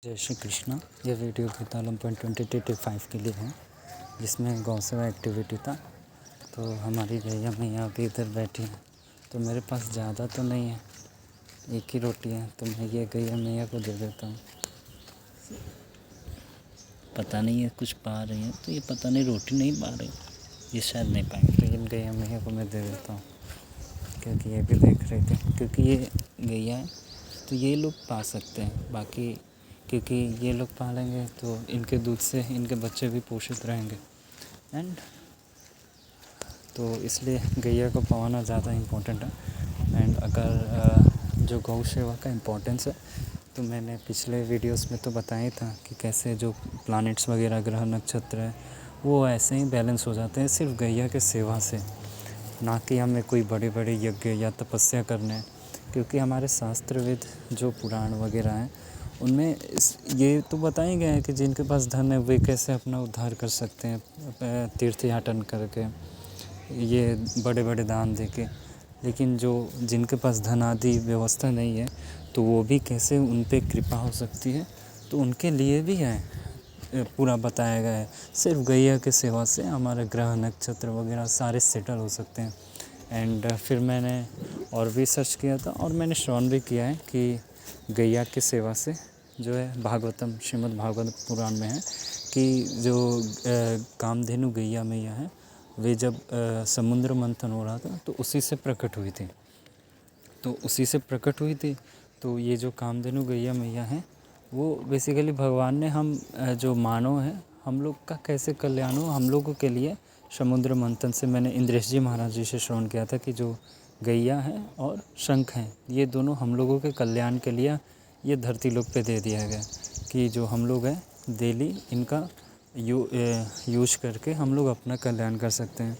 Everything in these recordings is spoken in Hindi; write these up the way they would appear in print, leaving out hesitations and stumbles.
जय श्री कृष्णा। यह वीडियो गीतालम 2025 के लिए है, जिसमें गौ सेवा एक्टिविटी था। तो हमारी गैया मैया अभी इधर बैठी हैं, तो मेरे पास ज़्यादा तो नहीं है, एक ही रोटी है, तो मैं ये गैया मैया को दे देता हूँ। पता नहीं है कुछ पा रही है, तो ये पता नहीं रोटी नहीं पा रही, ये शायद नहीं पाएंगे, तो इन गैया मैया को मैं दे देता हूँ, क्योंकि ये भी देख रहे थे, क्योंकि ये गैया है तो ये लोग पा सकते हैं। बाकी क्योंकि ये लोग पालेंगे तो इनके दूध से इनके बच्चे भी पोषित रहेंगे, एंड तो इसलिए गैया को पाना ज़्यादा इम्पोर्टेंट है। एंड अगर जो गौ सेवा का इम्पोर्टेंस है, तो मैंने पिछले वीडियोस में तो बताया था कि कैसे जो प्लैनेट्स वगैरह ग्रह नक्षत्र है वो ऐसे ही बैलेंस हो जाते हैं सिर्फ गैया के सेवा से, ना कि हमें कोई बड़े बड़े यज्ञ या तपस्या करने हैं। क्योंकि हमारे शास्त्रविद जो पुराण वगैरह हैं उनमें ये तो बताया गया है कि जिनके पास धन है वे कैसे अपना उद्धार कर सकते हैं तीर्थ याटन करके, ये बड़े बड़े दान देके। लेकिन जो जिनके पास धन आदि व्यवस्था नहीं है तो वो भी कैसे उन पे कृपा हो सकती है, तो उनके लिए भी है पूरा बताया गया है। सिर्फ गैया के सेवा से हमारे ग्रह नक्षत्र वगैरह सारे सेटल हो सकते हैं। एंड फिर मैंने और भी सर्च किया था और मैंने श्रवण भी किया है कि गैया की सेवा से जो है भागवतम श्रीमद् भागवत पुराण में है कि जो कामधेनु गैया मैया है वे जब समुद्र मंथन हो रहा था तो उसी से प्रकट हुई थी। तो ये जो कामधेनु गैया मैया है वो बेसिकली भगवान ने हम जो मानव हैं हम लोग का कैसे कल्याण हो हम लोगों के लिए समुद्र मंथन से मैंने इंद्रेश जी महाराज जी से श्रवण किया था कि जो गैया है और शंख हैं ये दोनों हम लोगों के कल्याण के लिए ये धरती लोक पे दे दिया गया कि जो हम लोग हैं डेली इनका यूज करके हम लोग अपना कल्याण कर सकते हैं।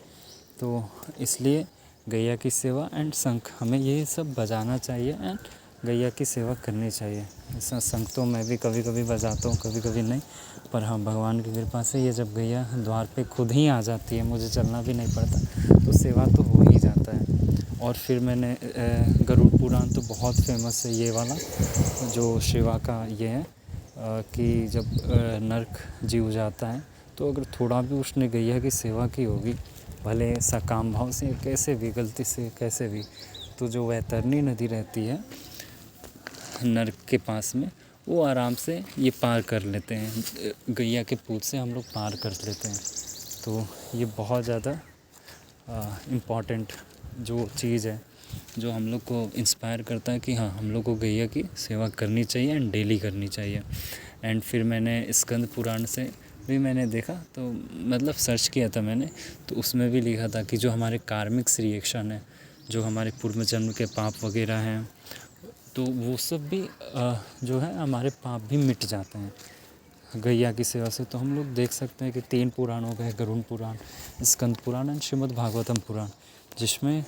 तो इसलिए गैया की सेवा एंड शंख हमें ये सब बजाना चाहिए एंड गैया की सेवा करनी चाहिए। ऐसा शंख तो मैं भी कभी कभी बजाता हूँ, कभी कभी नहीं, पर हाँ भगवान की कृपा से ये जब गैया द्वार पे खुद ही आ जाती है, मुझे चलना भी नहीं पड़ता, तो सेवा तो हो ही जाता है। और फिर मैंने गरुड़ पुराण तो बहुत फेमस है ये वाला, जो शिवा का ये है कि जब नरक जीव जाता है तो अगर थोड़ा भी उसने गैया की सेवा की होगी, भले सकाम भाव से कैसे भी गलती से कैसे भी, तो जो वैतरणी नदी रहती है नरक के पास में वो आराम से ये पार कर लेते हैं, गैया के पूत से हम लोग पार कर लेते हैं। तो ये बहुत ज़्यादा इम्पॉर्टेंट जो चीज़ है जो हम लोग को इंस्पायर करता है कि हाँ हम लोग को गैया की सेवा करनी चाहिए एंड डेली करनी चाहिए। एंड फिर मैंने स्कंद पुराण से भी मैंने देखा, तो मतलब सर्च किया था मैंने, तो उसमें भी लिखा था कि जो हमारे कार्मिक रिएक्शन है, जो हमारे पूर्व जन्म के पाप वगैरह हैं, तो वो सब भी जो है हमारे पाप भी मिट जाते हैं गैया की सेवा से। तो हम लोग देख सकते हैं कि 3 पुराण हो गए, गरुड़ पुराण, स्कंद पुराण एंड श्रीमद् भागवतम पुराण, जिसमें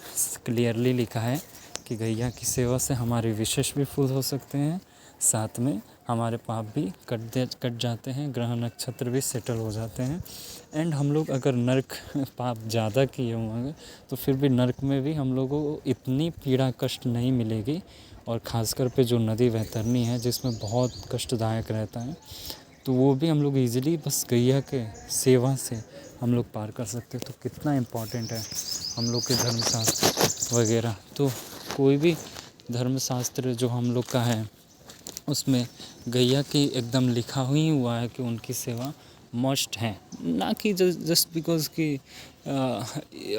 क्लियरली लिखा है कि गैया की सेवा से हमारे विशेष भी फुल हो सकते हैं, साथ में हमारे पाप भी कट जाते हैं, ग्रह नक्षत्र भी सेटल हो जाते हैं। एंड हम लोग अगर नरक पाप ज़्यादा किए होंगे तो फिर भी नरक में भी हम लोगों को इतनी पीड़ा कष्ट नहीं मिलेगी। और ख़ासकर पे जो नदी वैतरणी है जिसमें बहुत कष्टदायक रहता है, तो वो भी हम लोग ईज़िली बस गैया के सेवा से हम लोग पार कर सकते हैं। तो कितना इम्पॉर्टेंट है हम लोग के धर्मशास्त्र वगैरह। तो कोई भी धर्मशास्त्र जो हम लोग का है उसमें गैया की एकदम लिखा ही हुआ है कि उनकी सेवा मस्ट है, ना कि जस्ट बिकॉज कि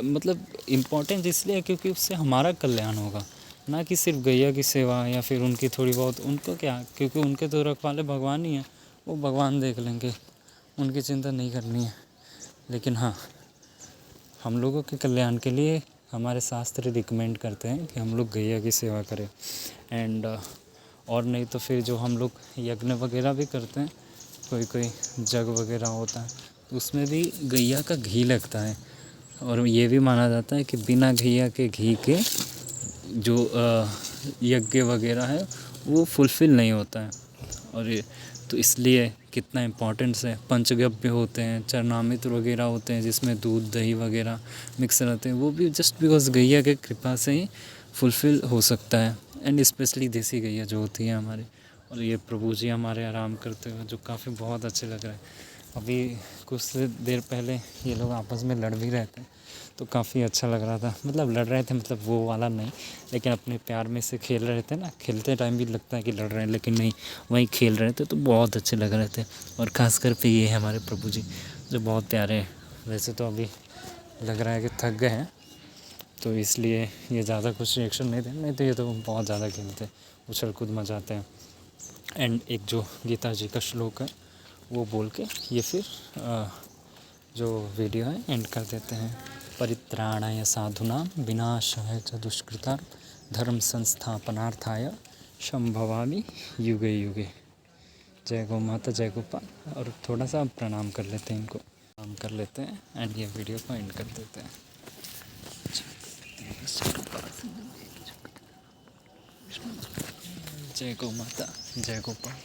मतलब इम्पोर्टेंट इसलिए क्योंकि उससे हमारा कल्याण होगा, ना कि सिर्फ गैया की सेवा या फिर उनकी थोड़ी बहुत, उनको क्या, क्योंकि उनके तो रखवाले भगवान ही हैं, वो भगवान देख लेंगे, उनकी चिंता नहीं करनी है। लेकिन हाँ हम लोगों के कल्याण के लिए हमारे शास्त्र रिकमेंड करते हैं कि हम लोग गैया की सेवा करें। एंड और नहीं तो फिर जो हम लोग यज्ञ वगैरह भी करते हैं, कोई जग वगैरह होता है तो उसमें भी गैया का घी लगता है, और ये भी माना जाता है कि बिना गैया के घी के जो यज्ञ वगैरह है वो फुलफ़िल नहीं होता है। और ये तो इसलिए कितना इम्पोर्टेंस है, पंचगव्य होते हैं, चरणामृत वगैरह होते हैं जिसमें दूध दही वगैरह मिक्स रहते हैं, वो भी जस्ट बिकॉज गैया के कृपा से ही फुलफ़िल हो सकता है। एंड स्पेशली देसी गैया जो होती है हमारी, और ये प्रभु जी हमारे आराम करते हुए जो काफ़ी बहुत अच्छे लग रहे हैं। अभी कुछ देर पहले ये लोग आपस में लड़ भी रहे थे तो काफ़ी अच्छा लग रहा था। मतलब लड़ रहे थे मतलब वो वाला नहीं, लेकिन अपने प्यार में से खेल रहे थे ना। खेलते टाइम भी लगता है कि लड़ रहे हैं, लेकिन नहीं, वहीं खेल रहे थे तो बहुत अच्छे लग रहे थे। और ख़ासकर पे ये हमारे प्रभु जी जो बहुत प्यारे हैं। वैसे तो अभी लग रहा है कि थक गए हैं तो इसलिए ये ज़्यादा कुछ रिएक्शन नहीं दे, नहीं तो ये तो बहुत ज़्यादा खेलते, उछल कूद मचाते हैं। एंड एक जो गीता जी का श्लोक है वो बोल के ये फिर जो वीडियो है एंड कर देते हैं। परित्राणाय साधुनां विनाशाय च दुष्कृतां धर्म संस्थापनार्थाय संभवामि युगे युगे। जय गौ माता, जय गोपाल। और थोड़ा सा प्रणाम कर लेते हैं, इनको प्रणाम कर लेते हैं एंड ये वीडियो को एंड कर देते हैं। जय गौ माता, जय गोपाल।